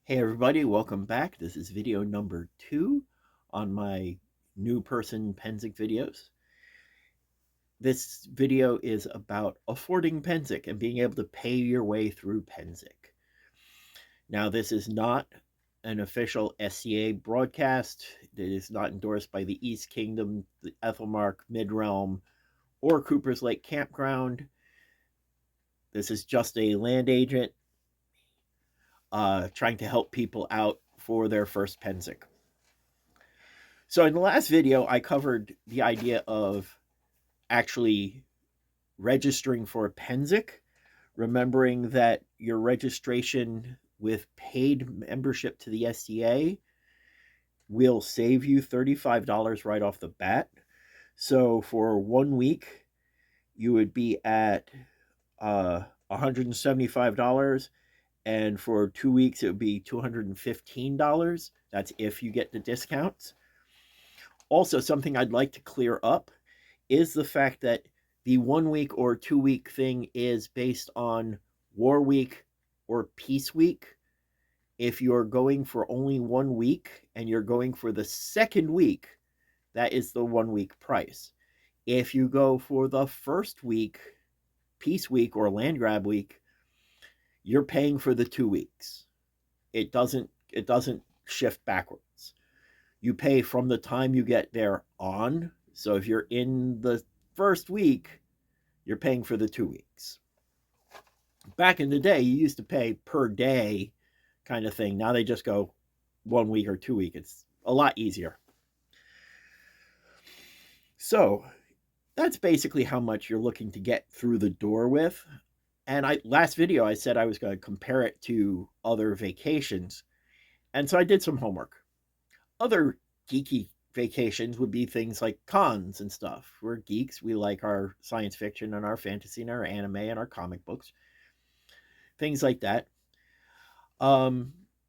Hey everybody, welcome back. This is video number 2 on my new person Pensic videos. This video is about affording Pensic and being able to pay your way through Pensic. Now, this is not an official SCA broadcast. It is not endorsed by the East Kingdom, the Ethelmark, Midrealm, or Cooper's Lake Campground. This is just a land agent trying to help people out for their first Pensic. So in the last video, I covered the idea of actually registering for a Pensic, remembering that your registration with paid membership to the SCA will save you $35 right off the bat. So for 1 week, you would be at $175, and for 2 weeks, it would be $215. That's if you get the discounts. Also, something I'd like to clear up is the fact that the 1 week or 2 week thing is based on War Week or Peace Week. If you're going for only 1 week and you're going for the second week, that is the 1 week price. If you go for the first week, Peace Week or Land Grab Week, you're paying for the 2 weeks. It doesn't shift backwards. You pay from the time you get there on. So if you're in the first week, you're paying for the 2 weeks. Back in the day, you used to pay per day kind of thing. Now they just go 1 week or 2 week. It's a lot easier. So that's basically how much you're looking to get through the door with. And last video, I said I was going to compare it to other vacations. And so I did some homework. Other geeky vacations would be things like cons and stuff. We're geeks. We like our science fiction and our fantasy and our anime and our comic books, things like that.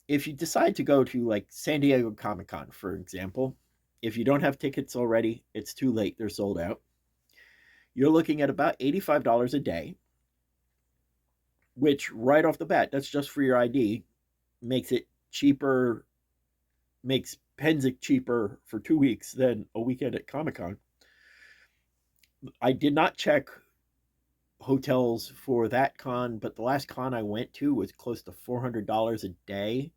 If you decide to go to like San Diego Comic-Con, for example, if you don't have tickets already, it's too late. They're sold out. You're looking at about $85 a day, which right off the bat, that's just for your ID, makes it cheaper, makes Pensic cheaper for 2 weeks than a weekend at Comic-Con. I did not check hotels for that con, but the last con I went to was close to $400 a day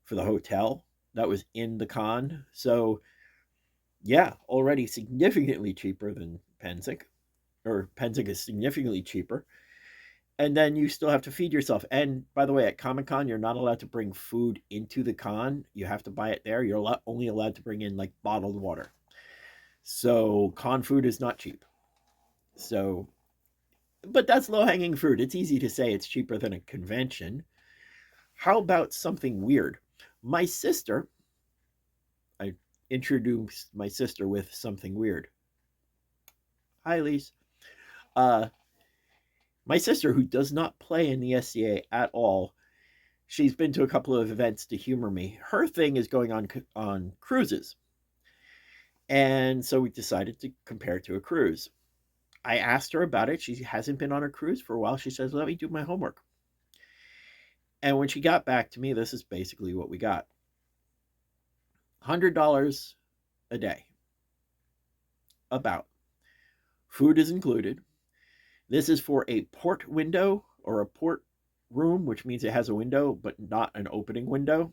for the hotel that was in the con. So, yeah, already significantly cheaper than Pensic, or Pensic is significantly cheaper. And then you still have to feed yourself. And by the way, at Comic Con, you're not allowed to bring food into the con. You have to buy it there. You're only allowed to bring in like bottled water. So con food is not cheap. So, but that's low hanging fruit. It's easy to say it's cheaper than a convention. How about something weird? My sister, I introduced my sister with something weird. Hi, Lise. Uh, my sister, who does not play in the SCA at all, she's been to a couple of events to humor me. Her thing is going on cruises. And so we decided to compare it to a cruise. I asked her about it. She hasn't been on a cruise for a while. She says, let me do my homework. And when she got back to me, this is basically what we got. $100 a day. About. Food is included. This is for a port window or a port room, which means it has a window, but not an opening window.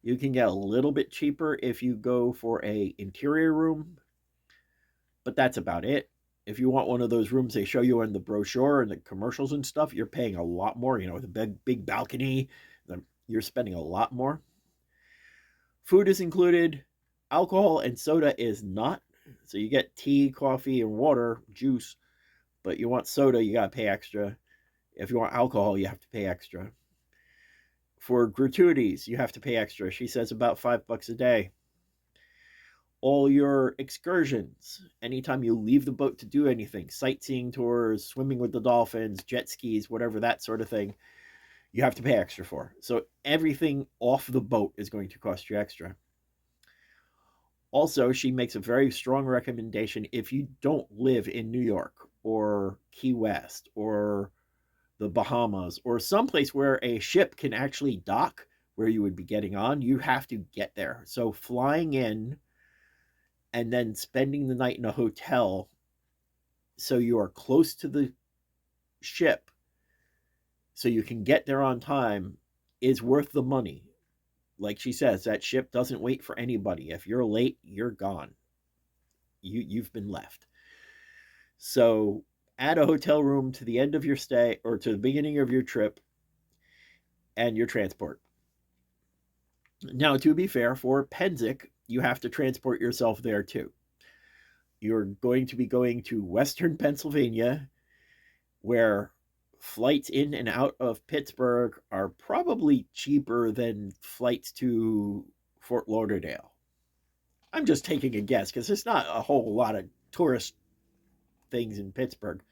You can get a little bit cheaper if you go for a interior room, but that's about it. If you want one of those rooms they show you in the brochure and the commercials and stuff, you're paying a lot more. With a big balcony, you're spending a lot more. Food is included. Alcohol and soda is not. So you get tea, coffee, and water, juice, but you want soda, you got to pay extra. If you want alcohol, you have to pay extra. For gratuities, you have to pay extra. She says about $5 a day. All your excursions, anytime you leave the boat to do anything, sightseeing tours, swimming with the dolphins, jet skis, whatever, that sort of thing, you have to pay extra for. So everything off the boat is going to cost you extra. Also, she makes a very strong recommendation if you don't live in New York or Key West or the Bahamas, or someplace where a ship can actually dock where you would be getting on, you have to get there. So flying in and then spending the night in a hotel so you are close to the ship so you can get there on time is worth the money. Like she says, that ship doesn't wait for anybody. If you're late, you're gone. You've been left. So add a hotel room to the end of your stay or to the beginning of your trip and your transport. Now, to be fair, for Pensic, you have to transport yourself there too. You're going to be going to Western Pennsylvania, where flights in and out of Pittsburgh are probably cheaper than flights to Fort Lauderdale. I'm just taking a guess because there's not a whole lot of tourist things in Pittsburgh.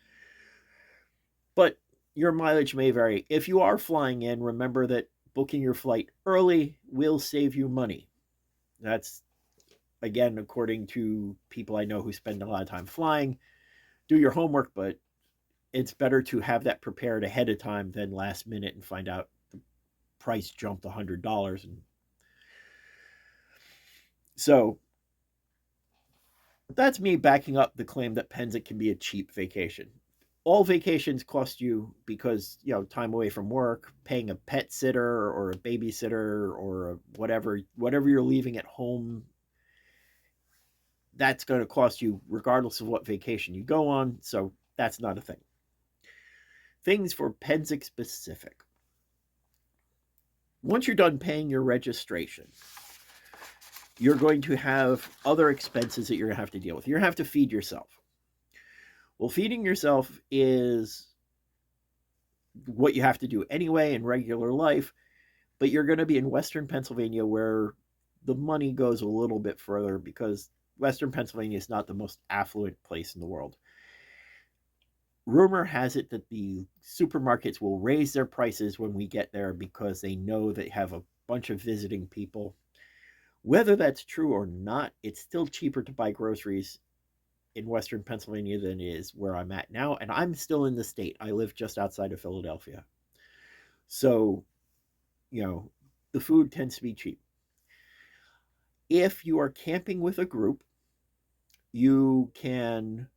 But your mileage may vary. If you are flying in, remember that booking your flight early will save you money. That's, again, according to people I know who spend a lot of time flying. Do your homework, but it's better to have that prepared ahead of time than last minute and find out the price jumped $100. And so that's me backing up the claim that Pensic can be a cheap vacation. All vacations cost you because, time away from work, paying a pet sitter or a babysitter or whatever you're leaving at home, that's going to cost you regardless of what vacation you go on. So that's not a thing. Things for Pensic specific. Once you're done paying your registration, you're going to have other expenses that you're going to have to deal with. You're going to have to feed yourself. Well, feeding yourself is what you have to do anyway in regular life, but you're going to be in Western Pennsylvania where the money goes a little bit further because Western Pennsylvania is not the most affluent place in the world. Rumor has it that the supermarkets will raise their prices when we get there because they know they have a bunch of visiting people. Whether that's true or not, it's still cheaper to buy groceries in Western Pennsylvania than it is where I'm at now. And I'm still in the state. I live just outside of Philadelphia. So, the food tends to be cheap. If you are camping with a group, you can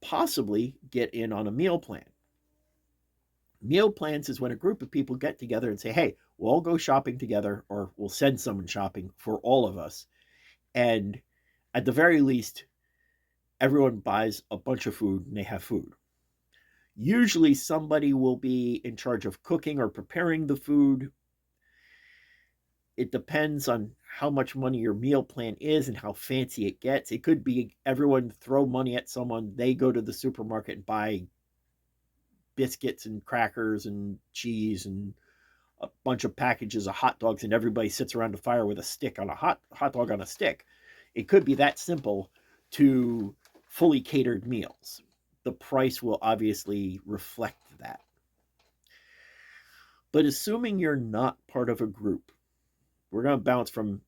possibly get in on a meal plan. Meal plans is when a group of people get together and say, hey, we'll all go shopping together, or we'll send someone shopping for all of us. And at the very least, everyone buys a bunch of food and they have food. Usually somebody will be in charge of cooking or preparing the food. It depends on how much money your meal plan is and how fancy it gets. It could be everyone throw money at someone, they go to the supermarket and buy biscuits and crackers and cheese and a bunch of packages of hot dogs, and everybody sits around a fire with a stick on a hot dog on a stick. It could be that simple to fully catered meals. The price will obviously reflect that. But assuming you're not part of a group, we're going to bounce from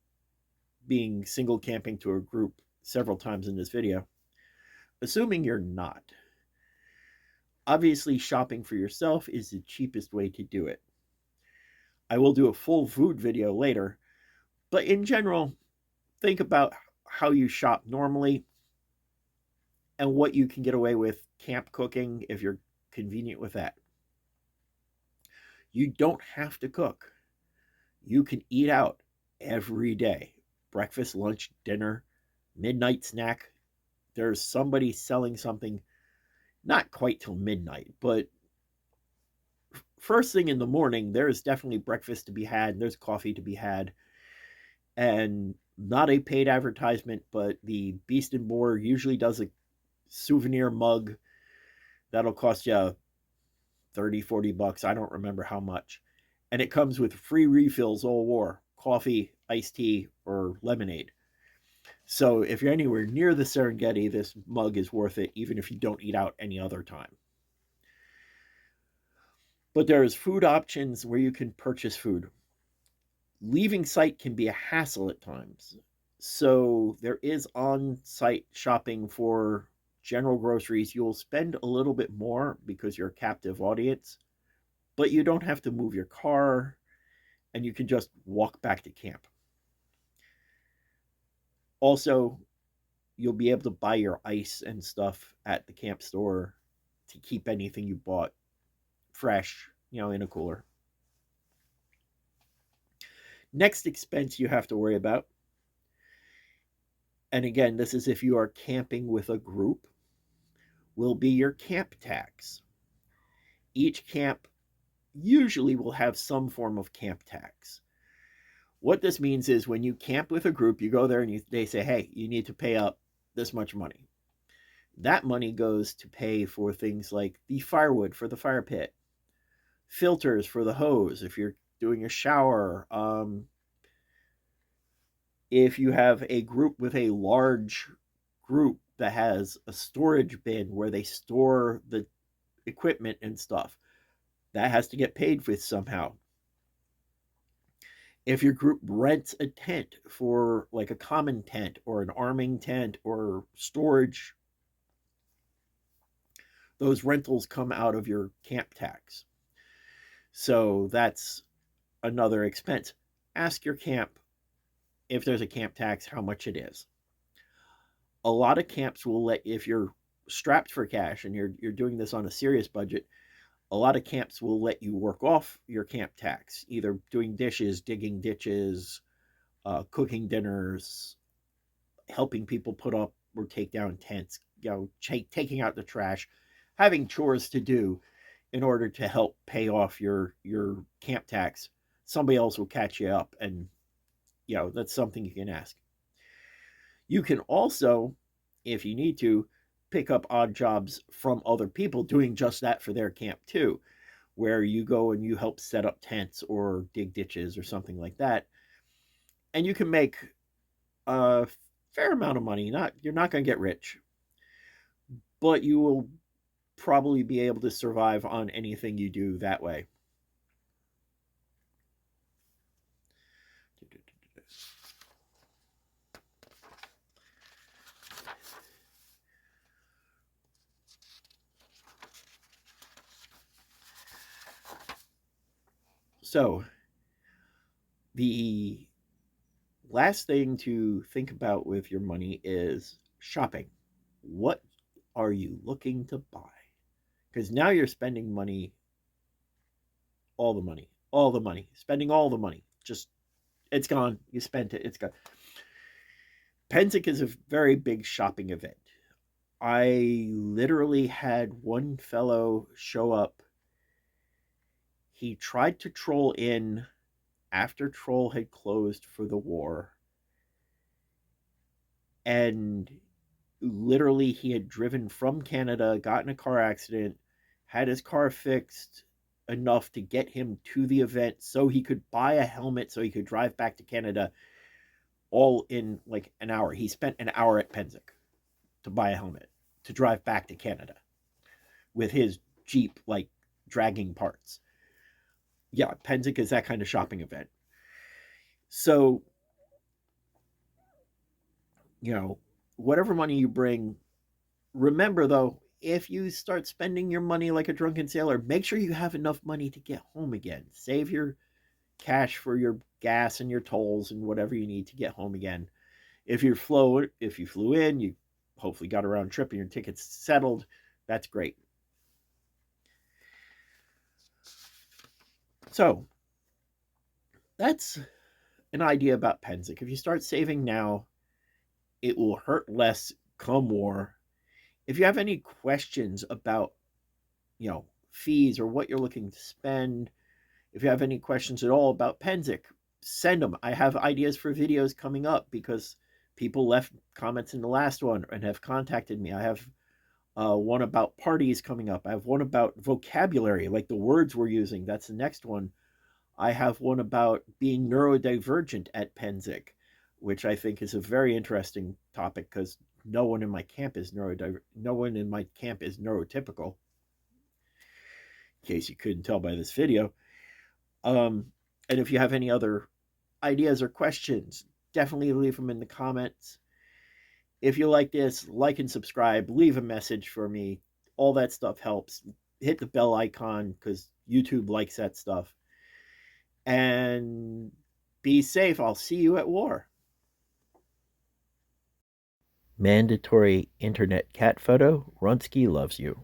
being single camping to a group several times in this video. Assuming you're not, obviously shopping for yourself is the cheapest way to do it. I will do a full food video later, but in general, think about how you shop normally and what you can get away with camp cooking if you're convenient with that. You don't have to cook. You can eat out every day. Breakfast, lunch, dinner, midnight snack. There's somebody selling something, not quite till midnight, but first thing in the morning, there's definitely breakfast to be had. There's coffee to be had. And not a paid advertisement, but the Beast and Boar usually does a souvenir mug that'll cost you $30-$40. I don't remember how much. And it comes with free refills all war: coffee, iced tea, or lemonade. So if you're anywhere near the Serengeti, this mug is worth it, even if you don't eat out any other time. But there's food options where you can purchase food. Leaving site can be a hassle at times. So there is on-site shopping for general groceries. You'll spend a little bit more because you're a captive audience. but you don't have to move your car and you can just walk back to camp. Also, you'll be able to buy your ice and stuff at the camp store to keep anything you bought fresh, in a cooler. Next expense you have to worry about, and again, this is if you are camping with a group, will be your camp tax. Each camp usually will have some form of camp tax. What this means is when you camp with a group, you go there and they say, hey, you need to pay up this much money. That money goes to pay for things like the firewood for the fire pit, filters for the hose if you're doing a shower. If you have a group with a large group that has a storage bin where they store the equipment and stuff, that has to get paid for somehow. If your group rents a tent for like a common tent or an arming tent or storage, those rentals come out of your camp tax. So that's another expense. Ask your camp if there's a camp tax, how much it is. A lot of camps will let, if you're strapped for cash and you're doing this on a serious budget, a lot of camps will let you work off your camp tax, either doing dishes, digging ditches, cooking dinners, helping people put up or take down tents, taking out the trash, having chores to do in order to help pay off your camp tax. Somebody else will catch you up, and that's something you can ask. You can also, if you need to, pick up odd jobs from other people doing just that for their camp too, where you go and you help set up tents or dig ditches or something like that. And you can make a fair amount of money. You're not going to get rich, but you will probably be able to survive on anything you do that way. So, the last thing to think about with your money is shopping. What are you looking to buy? Because now you're spending money, all the money, spending all the money. Just, it's gone. You spent it, it's gone. Pensic is a very big shopping event. I literally had one fellow show up. He tried to troll in after Troll had closed for the war. And literally, he had driven from Canada, got in a car accident, had his car fixed enough to get him to the event so he could buy a helmet so he could drive back to Canada, all in like an hour. He spent an hour at Pensic to buy a helmet to drive back to Canada with his Jeep, like dragging parts. Yeah, Pensic is that kind of shopping event. So, whatever money you bring, remember though, if you start spending your money like a drunken sailor, make sure you have enough money to get home again. Save your cash for your gas and your tolls and whatever you need to get home again. If you flew in, you hopefully got a round trip and your ticket's settled. That's great. So that's an idea about Pensic. If you start saving now, it will hurt less come war. If you have any questions about, fees or what you're looking to spend, if you have any questions at all about Pensic, send them. I have ideas for videos coming up because people left comments in the last one and have contacted me. I have one about parties coming up. I have one about vocabulary, like the words we're using. That's the next one. I have one about being neurodivergent at Pensic, which I think is a very interesting topic because no one in my camp is neurotypical. In case you couldn't tell by this video. And if you have any other ideas or questions, definitely leave them in the comments. If you like this, like and subscribe, leave a message for me. All that stuff helps. hit the bell icon because YouTube likes that stuff. And be safe. I'll see you at war. Mandatory internet cat photo. Runsky loves you.